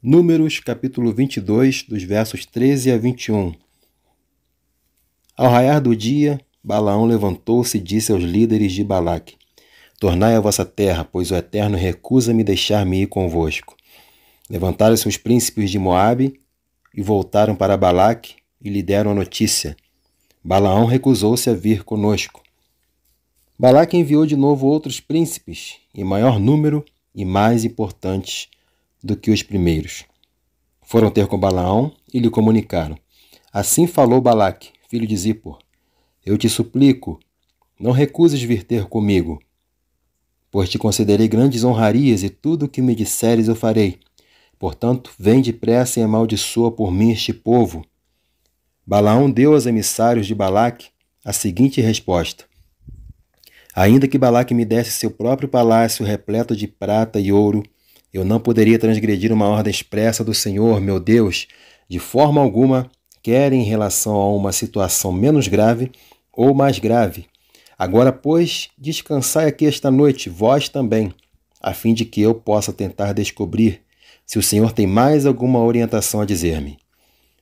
Números, capítulo 22, dos versos 13 a 21. Ao raiar do dia, Balaão levantou-se e disse aos líderes de Balaque: Tornai a vossa terra, pois o Eterno recusa-me deixar-me ir convosco. Levantaram-se os príncipes de Moabe e voltaram para Balaque e lhe deram a notícia. Balaão recusou-se a vir conosco. Balaque enviou de novo outros príncipes, em maior número e mais importantes do que os primeiros. Foram ter com Balaão e lhe comunicaram: Assim falou Balaque, filho de Zippor: Eu te suplico, não recuses vir ter comigo, pois te concederei grandes honrarias e tudo o que me disseres eu farei. Portanto, vem depressa e amaldiçoa por mim este povo. Balaão deu aos emissários de Balaque a seguinte resposta: Ainda que Balaque me desse seu próprio palácio repleto de prata e ouro, eu não poderia transgredir uma ordem expressa do Senhor, meu Deus, de forma alguma, quer em relação a uma situação menos grave ou mais grave. Agora, pois, descansai aqui esta noite, vós também, a fim de que eu possa tentar descobrir se o Senhor tem mais alguma orientação a dizer-me.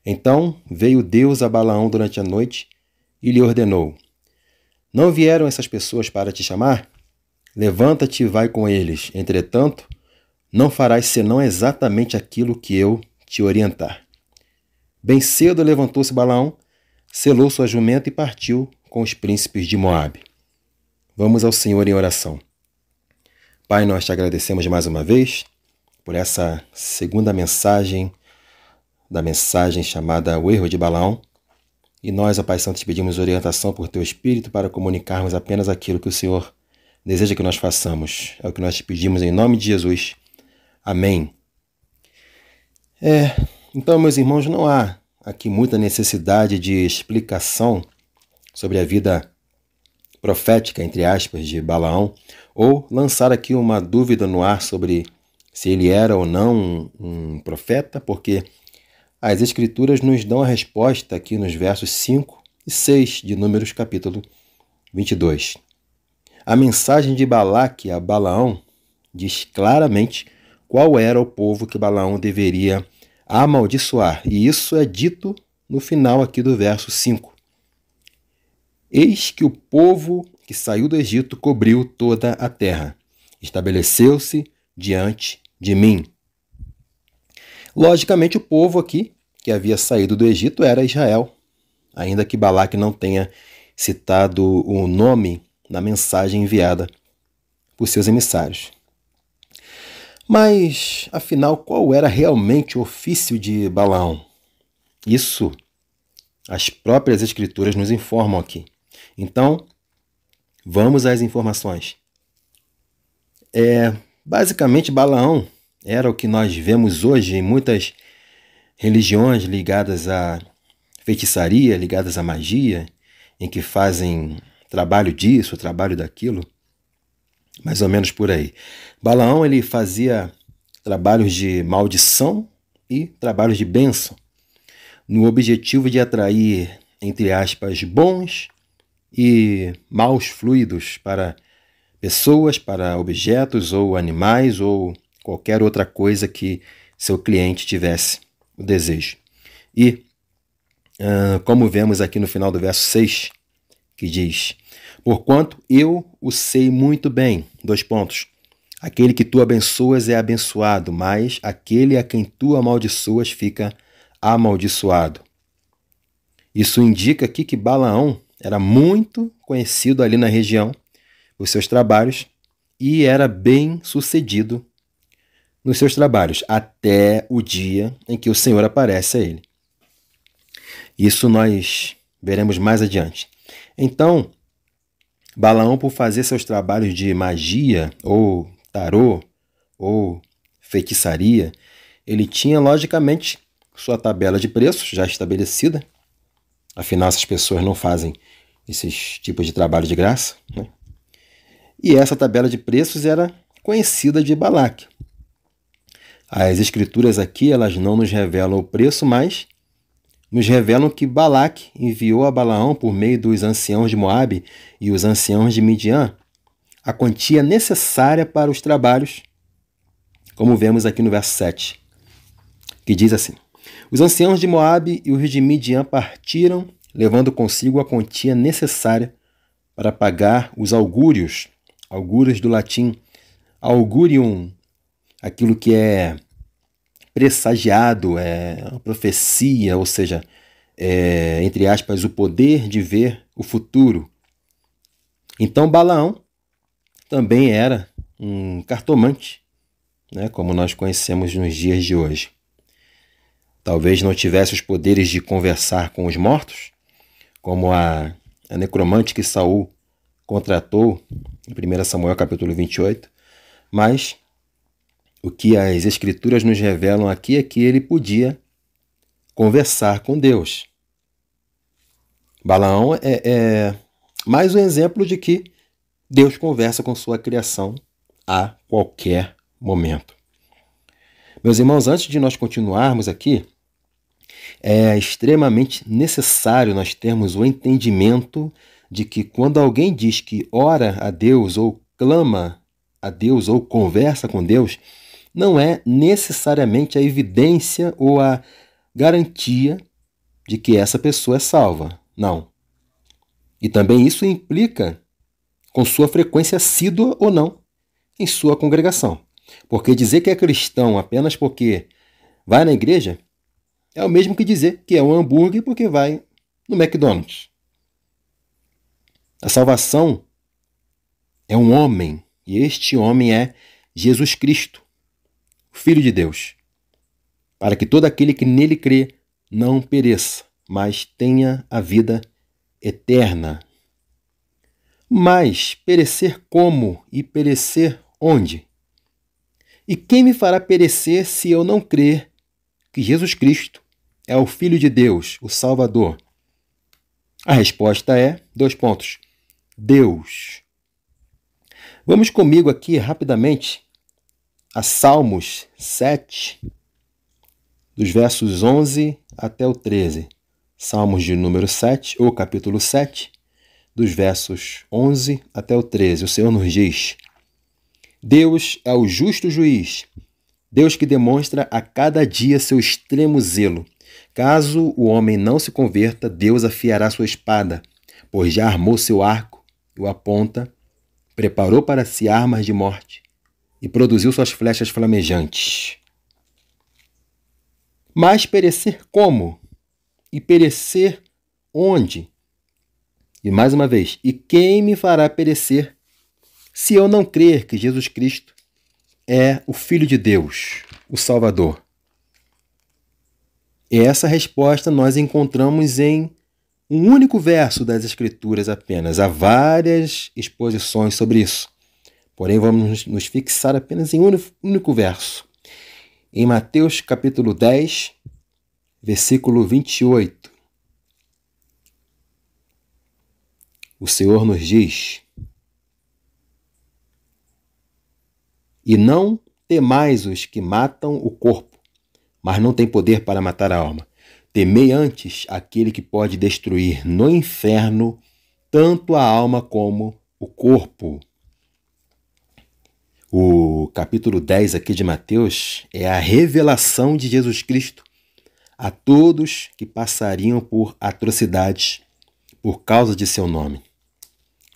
Então veio Deus a Balaão durante a noite e lhe ordenou: Não vieram essas pessoas para te chamar? Levanta-te e vai com eles. Entretanto, não farás senão exatamente aquilo que eu te orientar. Bem cedo levantou-se Balaão, selou sua jumenta e partiu com os príncipes de Moabe. Vamos ao Senhor em oração. Pai, nós te agradecemos mais uma vez por essa segunda mensagem, da mensagem chamada O Erro de Balaão. E nós, ó Pai Santo, te pedimos orientação por teu Espírito para comunicarmos apenas aquilo que o Senhor deseja que nós façamos. É o que nós te pedimos em nome de Jesus. Amém. Então, meus irmãos, não há aqui muita necessidade de explicação sobre a vida profética, entre aspas, de Balaão, ou lançar aqui uma dúvida no ar sobre se ele era ou não um profeta, porque as Escrituras nos dão a resposta aqui nos versos 5 e 6 de Números capítulo 22. A mensagem de Balaque a Balaão diz claramente qual era o povo que Balaão deveria amaldiçoar. E isso é dito no final aqui do verso 5. Eis que o povo que saiu do Egito cobriu toda a terra. Estabeleceu-se diante de mim. Logicamente, o povo aqui que havia saído do Egito era Israel, ainda que Balaque não tenha citado o nome na mensagem enviada por seus emissários. Mas, afinal, qual era realmente o ofício de Balaão? Isso as próprias Escrituras nos informam aqui. Então, vamos às informações. Basicamente, Balaão era o que nós vemos hoje em muitas religiões ligadas à feitiçaria, ligadas à magia, em que fazem trabalho disso, trabalho daquilo. Mais ou menos por aí. Balaão ele fazia trabalhos de maldição e trabalhos de bênção, no objetivo de atrair, entre aspas, bons e maus fluidos para pessoas, para objetos ou animais ou qualquer outra coisa que seu cliente tivesse o desejo. E, como vemos aqui no final do verso 6, que diz: Porquanto eu o sei muito bem. Aquele que tu abençoas é abençoado, mas aquele a quem tu amaldiçoas fica amaldiçoado. Isso indica aqui que Balaão era muito conhecido ali na região, os seus trabalhos, e era bem sucedido nos seus trabalhos, até o dia em que o Senhor aparece a ele. Isso nós veremos mais adiante. Então, Balaão, por fazer seus trabalhos de magia, ou tarô, ou feitiçaria, ele tinha, logicamente, sua tabela de preços já estabelecida. Afinal, essas pessoas não fazem esses tipos de trabalho de graça, né? E essa tabela de preços era conhecida de Balaque. As Escrituras aqui, elas não nos revelam o preço, mas nos revelam que Balaque enviou a Balaão, por meio dos anciãos de Moabe e os anciãos de Midian, a quantia necessária para os trabalhos, como vemos aqui no verso 7. que diz assim: Os anciãos de Moabe e os de Midian partiram, levando consigo a quantia necessária para pagar os augúrios do latim augurium, aquilo que é pressagiado, é uma profecia, ou seja, entre aspas, o poder de ver o futuro. Então Balaão também era um cartomante, né, como nós conhecemos nos dias de hoje. Talvez não tivesse os poderes de conversar com os mortos, como a necromante que Saul contratou em 1 Samuel capítulo 28, mas o que as Escrituras nos revelam aqui é que ele podia conversar com Deus. Balaão é mais um exemplo de que Deus conversa com sua criação a qualquer momento. Meus irmãos, antes de nós continuarmos aqui, é extremamente necessário nós termos o entendimento de que quando alguém diz que ora a Deus ou clama a Deus ou conversa com Deus, não é necessariamente a evidência ou a garantia de que essa pessoa é salva. Não. E também isso implica com sua frequência assídua ou não em sua congregação. Porque dizer que é cristão apenas porque vai na igreja é o mesmo que dizer que é um hambúrguer porque vai no McDonald's. A salvação é um homem, e este homem é Jesus Cristo, o Filho de Deus, para que todo aquele que nele crê não pereça, mas tenha a vida eterna. Mas perecer como e perecer onde? E quem me fará perecer se eu não crer que Jesus Cristo é o Filho de Deus, o Salvador? A resposta é, Deus. Vamos comigo aqui rapidamente a Salmos 7, dos versos 11 até o 13. Salmos de número 7, ou capítulo 7, dos versos 11 até o 13. O Senhor nos diz: Deus é o justo juiz, Deus que demonstra a cada dia seu extremo zelo. Caso o homem não se converta, Deus afiará sua espada, pois já armou seu arco e o aponta, preparou para si armas de morte e produziu suas flechas flamejantes. Mas perecer como? E perecer onde? E mais uma vez, e quem me fará perecer se eu não crer que Jesus Cristo é o Filho de Deus, o Salvador? E essa resposta nós encontramos em um único verso das Escrituras apenas. Há várias exposições sobre isso. Porém, vamos nos fixar apenas em um único verso. Em Mateus capítulo 10, versículo 28. O Senhor nos diz: E não temais os que matam o corpo, mas não têm poder para matar a alma. Temei antes aquele que pode destruir no inferno tanto a alma como o corpo. O capítulo 10 aqui de Mateus é a revelação de Jesus Cristo a todos que passariam por atrocidades por causa de seu nome.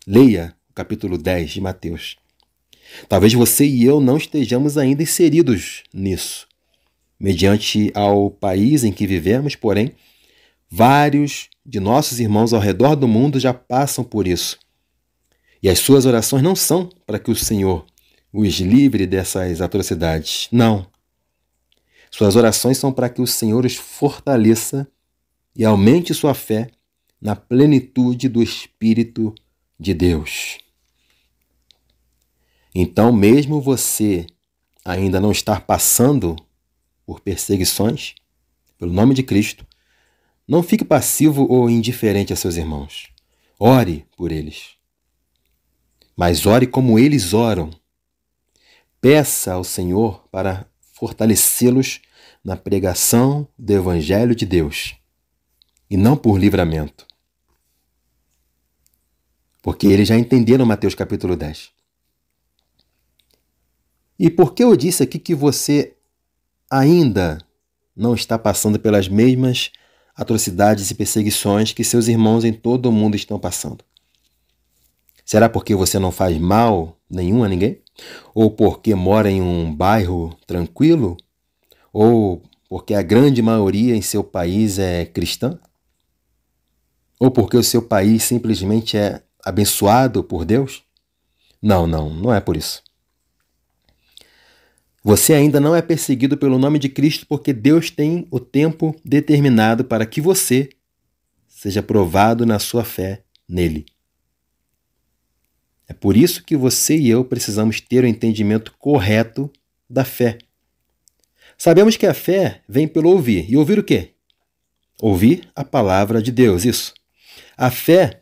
Leia o capítulo 10 de Mateus. Talvez você e eu não estejamos ainda inseridos nisso, mediante ao país em que vivemos, porém, vários de nossos irmãos ao redor do mundo já passam por isso. E as suas orações não são para que o Senhor os livre dessas atrocidades. Não. Suas orações são para que o Senhor os fortaleça e aumente sua fé na plenitude do Espírito de Deus. Então, mesmo você ainda não estar passando por perseguições, pelo nome de Cristo, não fique passivo ou indiferente a seus irmãos. Ore por eles. Mas ore como eles oram. Peça ao Senhor para fortalecê-los na pregação do Evangelho de Deus, e não por livramento. Porque eles já entenderam Mateus capítulo 10. E por que eu disse aqui que você ainda não está passando pelas mesmas atrocidades e perseguições que seus irmãos em todo o mundo estão passando? Será porque você não faz mal nenhum a ninguém? Ou porque mora em um bairro tranquilo? Ou porque a grande maioria em seu país é cristã? Ou porque o seu país simplesmente é abençoado por Deus? Não é por isso. Você ainda não é perseguido pelo nome de Cristo porque Deus tem o tempo determinado para que você seja provado na sua fé nele. É por isso que você e eu precisamos ter o entendimento correto da fé. Sabemos que a fé vem pelo ouvir. E ouvir o quê? Ouvir a palavra de Deus, isso. A fé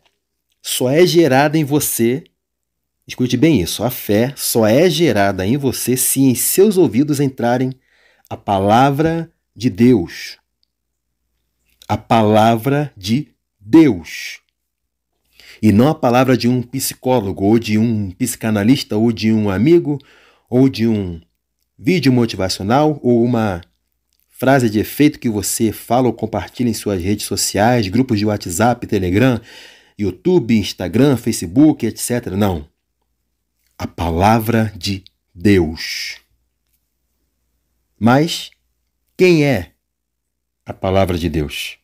só é gerada em você. Escute bem isso, a fé só é gerada em você se em seus ouvidos entrarem a palavra de Deus. A palavra de Deus. E não a palavra de um psicólogo, ou de um psicanalista, ou de um amigo, ou de um vídeo motivacional, ou uma frase de efeito que você fala ou compartilha em suas redes sociais, grupos de WhatsApp, Telegram, YouTube, Instagram, Facebook, etc. Não. A palavra de Deus. Mas quem é a palavra de Deus?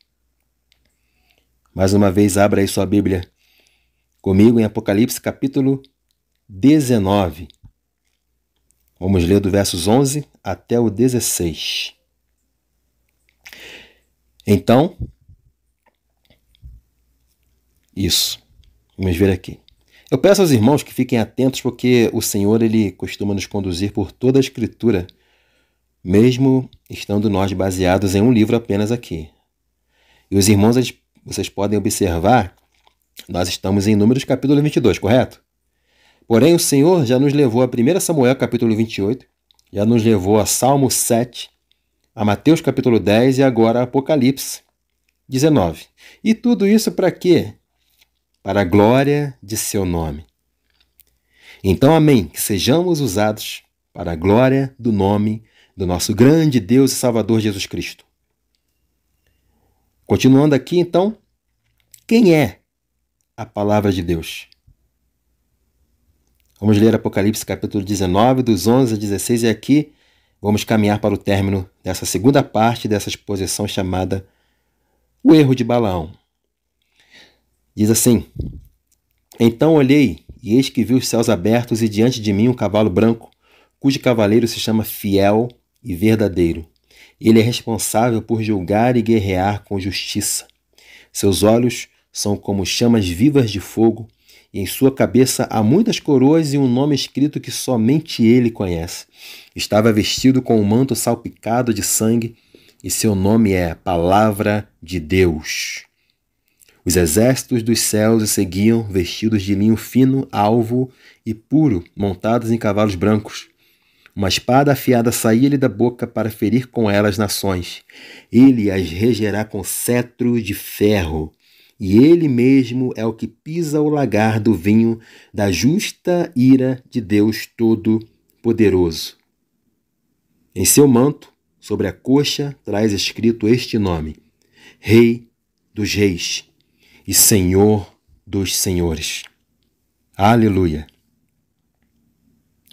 Mais uma vez, abra aí sua Bíblia comigo em Apocalipse capítulo 19. Vamos ler do versos 11 até o 16. Então, vamos ver aqui. Eu peço aos irmãos que fiquem atentos porque o Senhor ele costuma nos conduzir por toda a Escritura, mesmo estando nós baseados em um livro apenas aqui. E os irmãos, vocês podem observar, nós estamos em Números capítulo 22, correto? Porém, o Senhor já nos levou a 1 Samuel capítulo 28, já nos levou a Salmo 7, a Mateus capítulo 10 e agora a Apocalipse 19. E tudo isso para quê? Para a glória de seu nome. Então, amém, que sejamos usados para a glória do nome do nosso grande Deus e Salvador Jesus Cristo. Continuando aqui, então, quem é a palavra de Deus? Vamos ler Apocalipse capítulo 19, dos 11 a 16, e aqui vamos caminhar para o término dessa segunda parte dessa exposição chamada O Erro de Balaão. Diz assim: Então olhei, e eis que vi os céus abertos, e diante de mim um cavalo branco, cujo cavaleiro se chama Fiel e Verdadeiro. Ele é responsável por julgar e guerrear com justiça. Seus olhos são como chamas vivas de fogo, e em sua cabeça há muitas coroas e um nome escrito que somente ele conhece. Estava vestido com um manto salpicado de sangue, e seu nome é Palavra de Deus. Os exércitos dos céus o seguiam, vestidos de linho fino, alvo e puro, montados em cavalos brancos. Uma espada afiada saía-lhe da boca para ferir com ela as nações. Ele as regerá com cetro de ferro, e ele mesmo é o que pisa o lagar do vinho da justa ira de Deus Todo-Poderoso. Em seu manto, sobre a coxa, traz escrito este nome: Rei dos Reis e Senhor dos Senhores. Aleluia.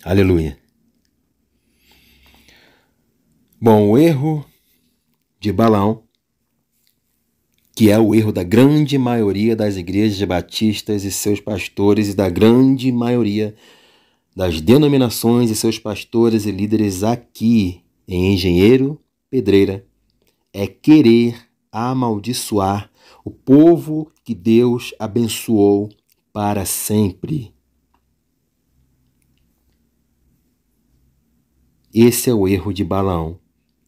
Aleluia. Bom, o erro de Balaão, que é o erro da grande maioria das igrejas batistas e seus pastores e da grande maioria das denominações e seus pastores e líderes aqui em Engenheiro Pedreira, é querer amaldiçoar o povo que Deus abençoou para sempre. Esse é o erro de Balaão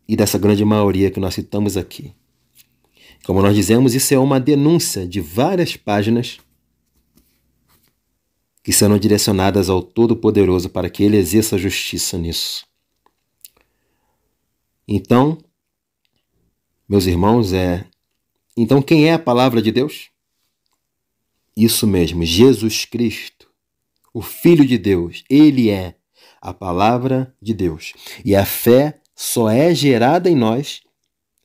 e dessa grande maioria que nós citamos aqui. Como nós dizemos, isso é uma denúncia de várias páginas que serão direcionadas ao Todo-Poderoso para que ele exerça justiça nisso. Então, meus irmãos, então quem é a palavra de Deus? Isso mesmo, Jesus Cristo, o Filho de Deus. Ele é a palavra de Deus. E a fé só é gerada em nós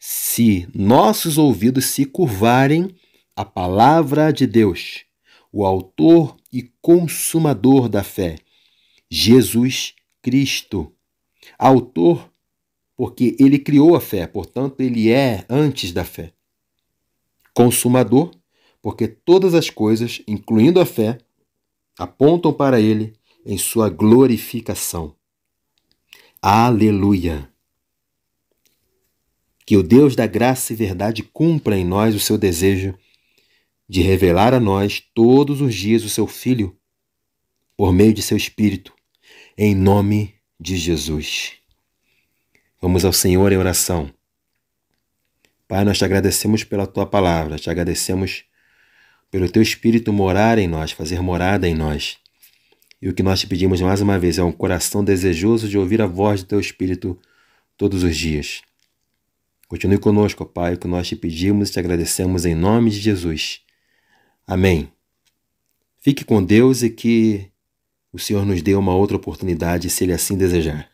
se nossos ouvidos se curvarem à palavra de Deus, o autor e consumador da fé, Jesus Cristo. Autor, porque ele criou a fé, portanto, ele é antes da fé. Consumador, porque todas as coisas, incluindo a fé, apontam para ele em sua glorificação. Aleluia! Que o Deus da graça e verdade cumpra em nós o seu desejo de revelar a nós todos os dias o seu Filho, por meio de seu Espírito, em nome de Jesus. Vamos ao Senhor em oração. Pai, nós te agradecemos pela tua palavra, te agradecemos pelo teu Espírito morar em nós, fazer morada em nós. E o que nós te pedimos mais uma vez é um coração desejoso de ouvir a voz do teu Espírito todos os dias. Continue conosco, Pai, o que nós te pedimos e te agradecemos em nome de Jesus. Amém. Fique com Deus e que o Senhor nos dê uma outra oportunidade, se Ele assim desejar.